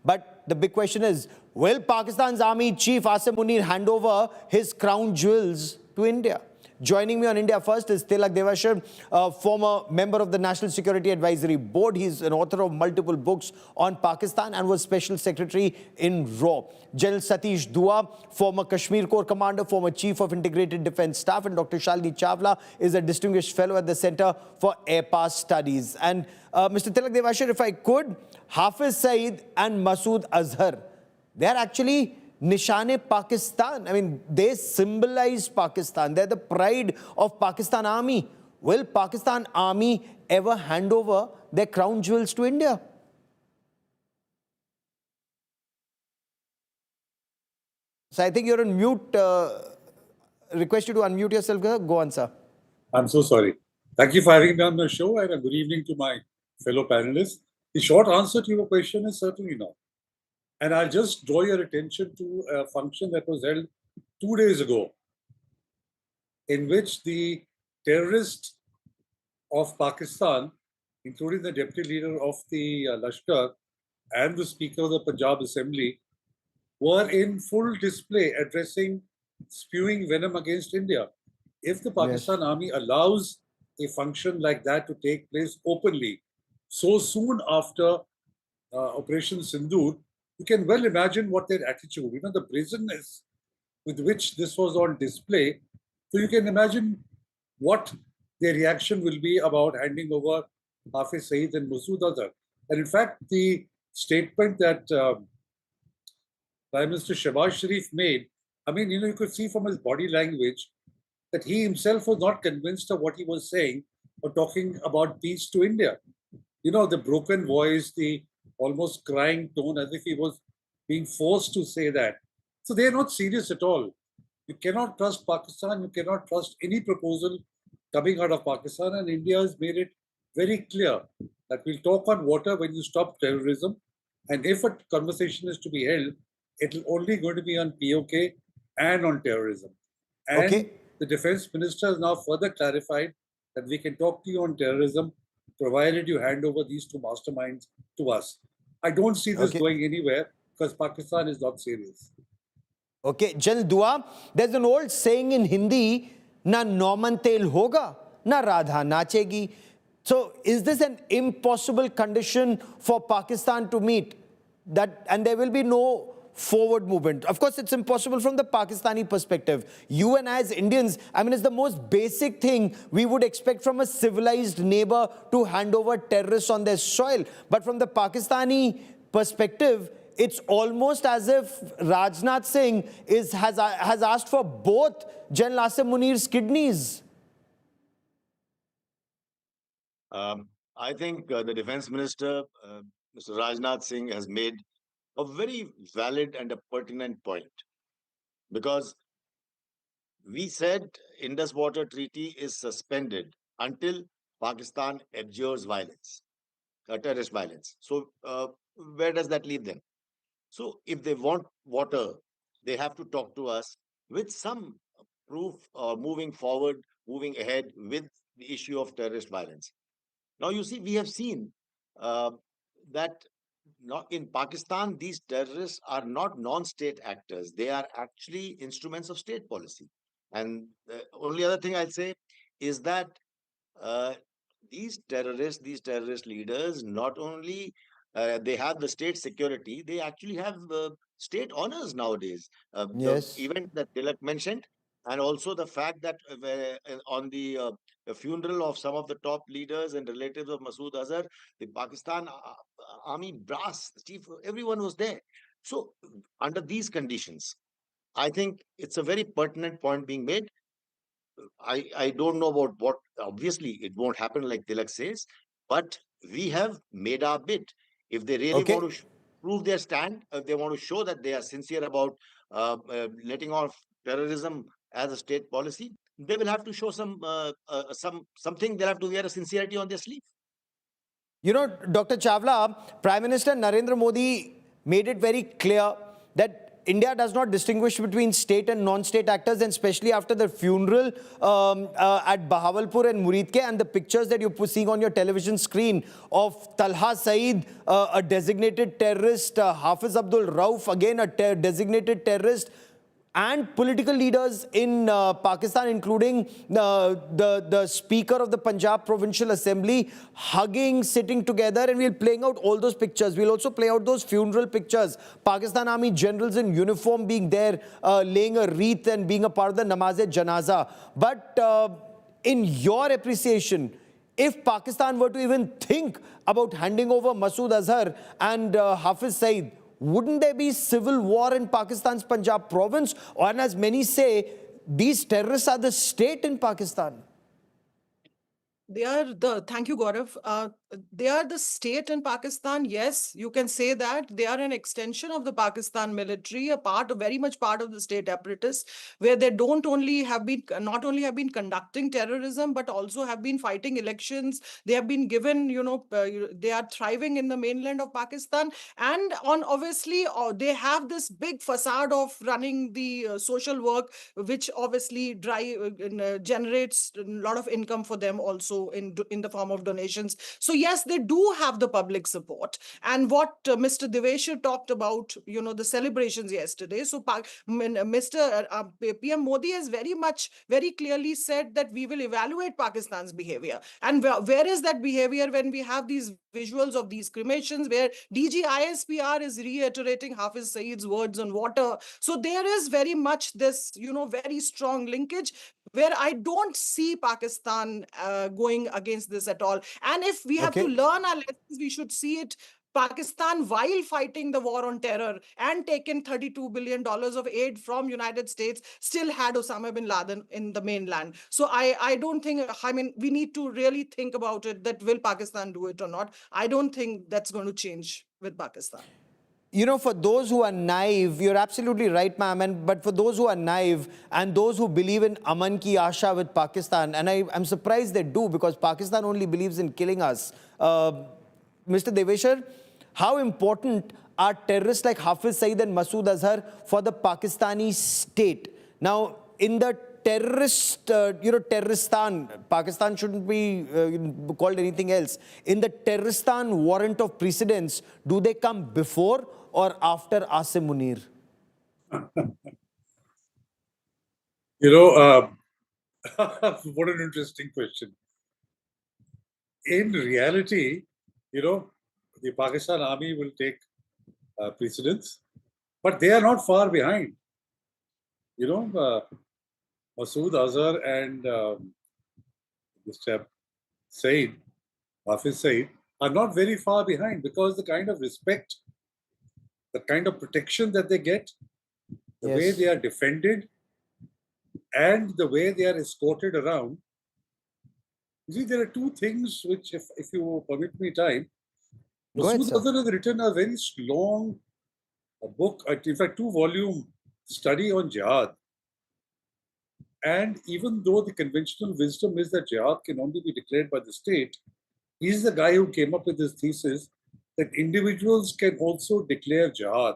But the big question is, will Pakistan's Army Chief Asim Munir hand over his crown jewels to India? Joining me on India First is Tilak Devashar, former member of the National Security Advisory Board. He's an author of multiple books on Pakistan and was Special Secretary in RAW. General Satish Dua, former Kashmir Corps Commander, former Chief of Integrated Defence Staff, and Dr. Shalini Chawla is a Distinguished Fellow at the Centre for Air Pass Studies. And Mr. Tilak Devashar, if I could, Hafiz Saeed and Masood Azhar, they are actually Nishane Pakistan. I mean, they symbolize Pakistan. They're the pride of Pakistan Army. Will Pakistan Army ever hand over their crown jewels to India? So I think you're on mute. Request you to unmute yourself. Go on, sir. I'm so sorry. Thank you for having me on the show, and a good evening to my fellow panelists. The short answer to your question is certainly no. And I'll just draw your attention to a function that was held 2 days ago, in which the terrorists of Pakistan, including the deputy leader of the Lashkar and the Speaker of the Punjab Assembly, were in full display addressing, spewing venom against India. If the Pakistan Army allows a function like that to take place openly, so soon after Operation Sindoor, you can well imagine what their attitude, the brazenness with which this was on display. So you can imagine what their reaction will be about handing over Hafiz Saeed and Masood Azhar. And in fact, the statement that Prime Minister Shehbaz Sharif made, you could see from his body language that he himself was not convinced of what he was saying or talking about peace to India. The broken voice, the almost crying tone, as if he was being forced to say that. So they are not serious at all. You cannot trust Pakistan. You cannot trust any proposal coming out of Pakistan. And India has made it very clear that we'll talk on water when you stop terrorism. And if a conversation is to be held, it will only going to be on POK and on terrorism. And the defense minister has now further clarified that we can talk to you on terrorism, provided you hand over these two masterminds to us. I don't see this going anywhere because Pakistan is not serious. Okay, General Dua, there's an old saying in Hindi, na Norman tel hoga, na Radha nachegi. So is this an impossible condition for Pakistan to meet? And there will be no forward movement. Of course, it's impossible from the Pakistani perspective. You and I as Indians, it's the most basic thing we would expect from a civilized neighbor to hand over terrorists on their soil. But from the Pakistani perspective, it's almost as if Rajnath Singh has asked for both General Asim Munir's kidneys. I think the Defense Minister, Mr. Rajnath Singh, has made a very valid and a pertinent point, because we said Indus Water Treaty is suspended until Pakistan abjures violence, terrorist violence. So where does that leave them? So if they want water, they have to talk to us with some proof moving forward, moving ahead with the issue of terrorist violence. Now, you see, we have seen that in Pakistan, these terrorists are not non-state actors. They are actually instruments of state policy. And the only other thing I'll say is that these terrorist leaders, not only they have the state security, they actually have state honors nowadays. The event that Tilak mentioned, and also the fact that on the funeral of some of the top leaders and relatives of Masood Azhar, the Pakistan Army brass, the chief, everyone was there. So under these conditions, I think it's a very pertinent point being made. I don't know about what, obviously it won't happen like Tilak says, but we have made our bid. If they really want to prove their stand, if they want to show that they are sincere about letting off terrorism as a state policy, they will have to show something. They'll have to wear a sincerity on their sleeve. Dr. Chawla, Prime Minister Narendra Modi made it very clear that India does not distinguish between state and non-state actors, and especially after the funeral at Bahawalpur and Muridke, and the pictures that you're seeing on your television screen of Talha Saeed, a designated terrorist, Hafiz Abdul Rauf, again a designated terrorist, and political leaders in Pakistan, including the Speaker of the Punjab Provincial Assembly, hugging, sitting together, and we're playing out all those pictures. We'll also play out those funeral pictures. Pakistan Army generals in uniform being there, laying a wreath and being a part of the Namaz-e-Janaza. But in your appreciation, if Pakistan were to even think about handing over Masood Azhar and Hafiz Saeed, wouldn't there be civil war in Pakistan's Punjab province? Or as many say, these terrorists are the state in Pakistan. Thank you, Gaurav. They are the state in Pakistan. Yes, you can say that they are an extension of the Pakistan military, very much part of the state apparatus, where they not only have been conducting terrorism, but also have been fighting elections. They have been given, they are thriving in the mainland of Pakistan. And obviously, they have this big facade of running the social work, which obviously generates a lot of income for them also in the form of donations. So yes, they do have the public support. And what Mr. Deveshir talked about, the celebrations yesterday. So Mr. PM Modi has very clearly said that we will evaluate Pakistan's behavior. And where is that behavior when we have these visuals of these cremations where DG ISPR is reiterating Hafiz Saeed's words on water? So there is very much this, very strong linkage where I don't see Pakistan going against this at all. And if we have to learn our lessons, we should see it. Pakistan, while fighting the war on terror and taken $32 billion of aid from United States, still had Osama bin Laden in the mainland. So I don't think, we need to really think about it, that will Pakistan do it or not? I don't think that's going to change with Pakistan. For those who are naive, you're absolutely right, ma'am. But for those who are naive and those who believe in Aman ki Asha with Pakistan, and I'm surprised they do, because Pakistan only believes in killing us. Mr. Deveshir, how important are terrorists like Hafiz Saeed and Masood Azhar for the Pakistani state? Now, in the terroristan, Pakistan shouldn't be called anything else. In the terroristan warrant of precedence, do they come before or after Asim Munir? What an interesting question. In reality, the Pakistan Army will take precedence, but they are not far behind. Masood Azhar and Mr. Saeed, Hafiz Saeed, are not very far behind, because the kind of respect, the kind of protection that they get, the way they are defended, and the way they are escorted around. You see, there are two things which, if you permit me time, Masood Azhar has written a very long book, in fact, 2-volume study on jihad. And even though the conventional wisdom is that jihad can only be declared by the state, he's the guy who came up with this thesis that individuals can also declare jihad.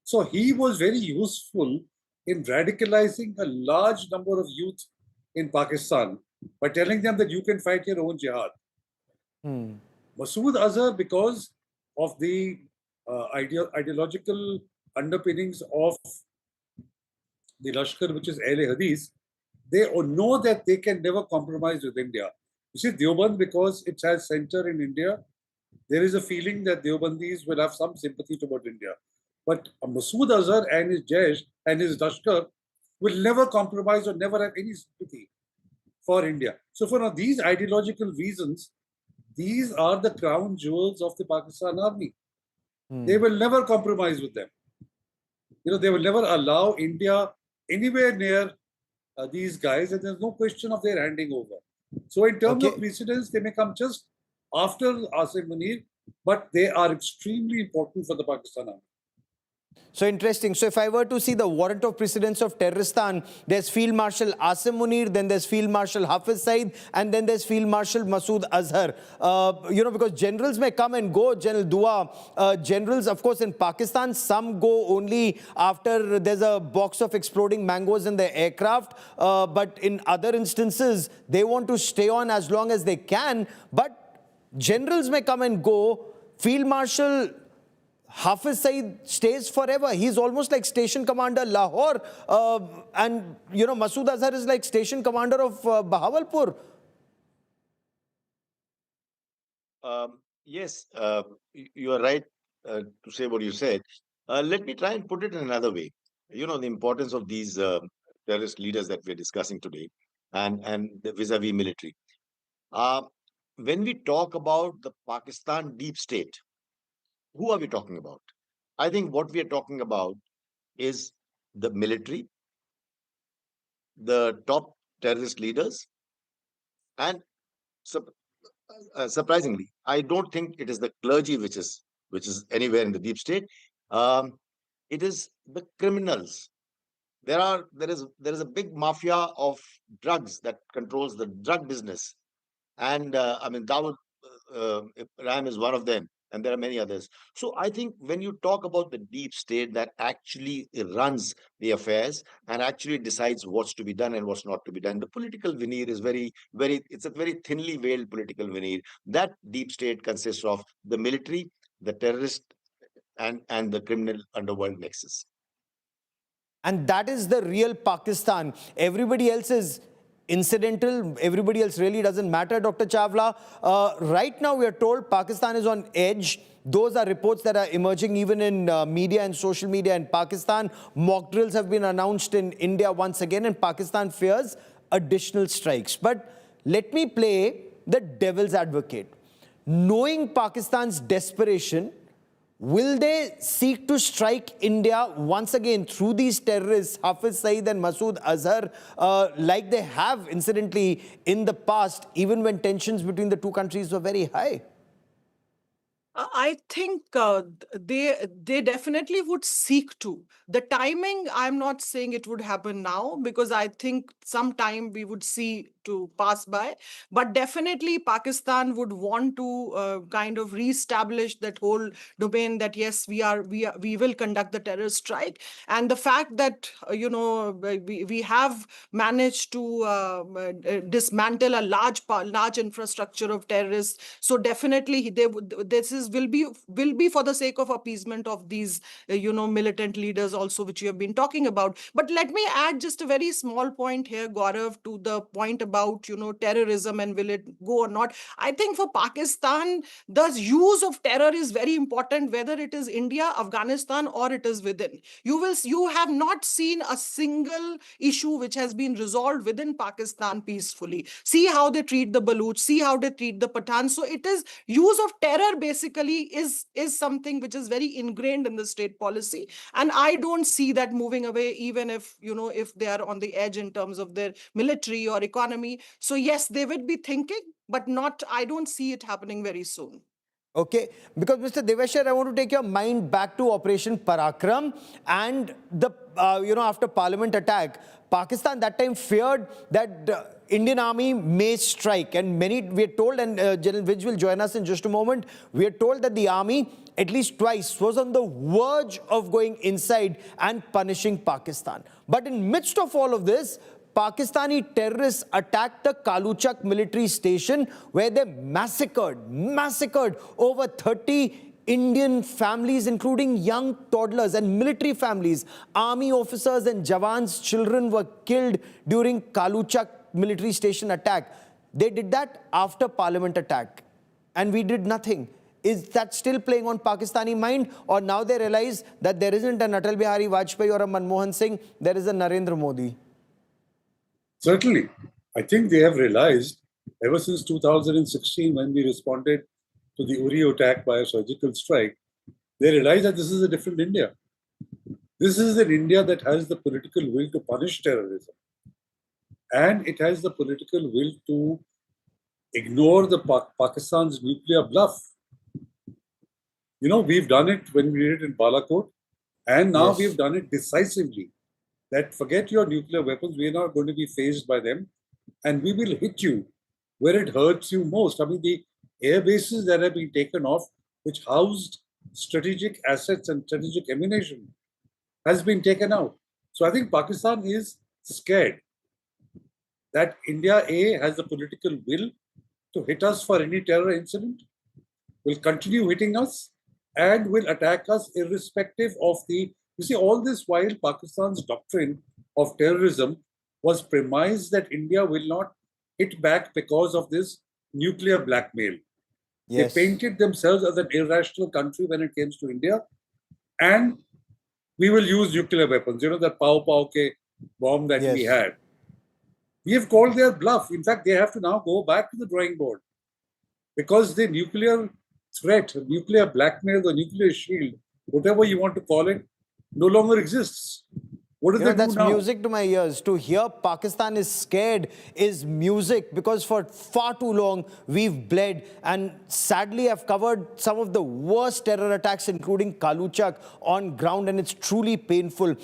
So he was very useful in radicalizing a large number of youth in Pakistan by telling them that you can fight your own jihad. Masood Azhar, because of the ideological underpinnings of the Lashkar, which is Ahle Hadith, they know that they can never compromise with India. You see, Deoband, because it has center in India, there is a feeling that Deobandis will have some sympathy toward India. But Masood Azhar and his Jaish and his Lashkar will never compromise or never have any sympathy for India. So for these ideological reasons, these are the crown jewels of the Pakistan Army. They will never compromise with them. They will never allow India anywhere near these guys, and there's no question of their handing over. So in terms of precedence, they may come just after Asim Munir, but they are extremely important for the Pakistan Army. So interesting. So if I were to see the warrant of precedence of Terroristan, there's Field Marshal Asim Munir, then there's Field Marshal Hafiz Saeed, and then there's Field Marshal Masood Azhar. Because generals may come and go, General Dua. Generals, of course, in Pakistan, some go only after there's a box of exploding mangoes in the aircraft. But in other instances, they want to stay on as long as they can. But generals may come and go. Field Marshal Hafiz Saeed stays forever. He's almost like Station Commander Lahore. And Masood Azhar is like Station Commander of Bahawalpur. Yes, you are right to say what you said. Let me try and put it in another way. The importance of these terrorist leaders that we're discussing today and the vis-a-vis military. When we talk about the Pakistan deep state, who are we talking about? I think what we are talking about is the military, the top terrorist leaders, and sup- surprisingly, I don't think it is the clergy which is anywhere in the deep state. Um, it is the criminals. There is a big mafia of drugs that controls the drug business, and Dawood Ibrahim is one of them, and there are many others. So I think when you talk about the deep state that actually runs the affairs and actually decides what's to be done and what's not to be done, the political veneer is it's a very thinly veiled political veneer. That deep state consists of the military, the terrorist, and the criminal underworld nexus. And that is the real Pakistan. Everybody else is incidental. Everybody else really doesn't matter, Dr. Chawla. Right now, we are told Pakistan is on edge. Those are reports that are emerging even in media and social media in Pakistan. Mock drills have been announced in India once again, and Pakistan fears additional strikes. But let me play the devil's advocate. Knowing Pakistan's desperation, will they seek to strike India once again through these terrorists, Hafiz Saeed and Masood Azhar, like they have, incidentally, in the past, even when tensions between the two countries were very high? I think they definitely would seek to. The timing, I'm not saying it would happen now, because I think sometime we would see to pass by. But definitely Pakistan would want to kind of reestablish that whole domain that yes, we will conduct the terrorist strike. And the fact that we have managed to dismantle a large infrastructure of terrorists. So definitely will be for the sake of appeasement of these militant leaders also, which you have been talking about. But let me add just a very small point here, Gaurav, to the point about terrorism and will it go or not. I think for Pakistan, the use of terror is very important, whether it is India, Afghanistan, or it is within. You have not seen a single issue which has been resolved within Pakistan peacefully. See how they treat the Baluch, see how they treat the Pathan. So it is use of terror basically is something which is very ingrained in the state policy, and I don't see that moving away, even if if they are on the edge in terms of their military or economy. So yes, they would be thinking, but not, I don't see it happening very soon. Okay, because Mr. Deveshwar, I want to take your mind back to Operation Parakam and the, after Parliament attack, Pakistan that time feared that Indian army may strike, and we are told, and General Vij will join us in just a moment, we are told that the army at least twice was on the verge of going inside and punishing Pakistan. But in midst of all of this, Pakistani terrorists attacked the Kaluchak military station, where they massacred over 30 Indian families, including young toddlers and military families. Army officers and Jawans' children were killed during Kaluchak military station attack. They did that after Parliament attack, and we did nothing. Is that still playing on Pakistani mind, or now they realize that there isn't an Atal Bihari Vajpayee or a Manmohan Singh, there is a Narendra Modi? Certainly. I think they have realized ever since 2016, when we responded to the Uri attack by a surgical strike, they realized that this is a different India. This is an India that has the political will to punish terrorism. And it has the political will to ignore the Pakistan's nuclear bluff. We've done it when we did it in Balakot, And now Yes. we've done it decisively. That forget your nuclear weapons, we're not going to be phased by them. And we will hit you where it hurts you most. I mean, the air bases that have been taken off, which housed strategic assets and strategic ammunition, has been taken out. So I think Pakistan is scared that India, A, has the political will to hit us for any terror incident, will continue hitting us, and will attack us irrespective of the. You see, all this while Pakistan's doctrine of terrorism was premised that India will not hit back because of this nuclear blackmail. Yes. They painted themselves as an irrational country when it comes to India, and we will use nuclear weapons. You know, that Pau Pau ke bomb that we Yes. had. We have called their bluff. In fact, they have to now go back to the drawing board because the nuclear threat, nuclear blackmail, the nuclear shield, whatever you want to call it, no longer exists. What do You know, they do that's now? music to my ears. To hear Pakistan is scared is music, because for far too long we've bled. And sadly, I've covered some of the worst terror attacks, including Kaluchak, on ground, and it's truly painful.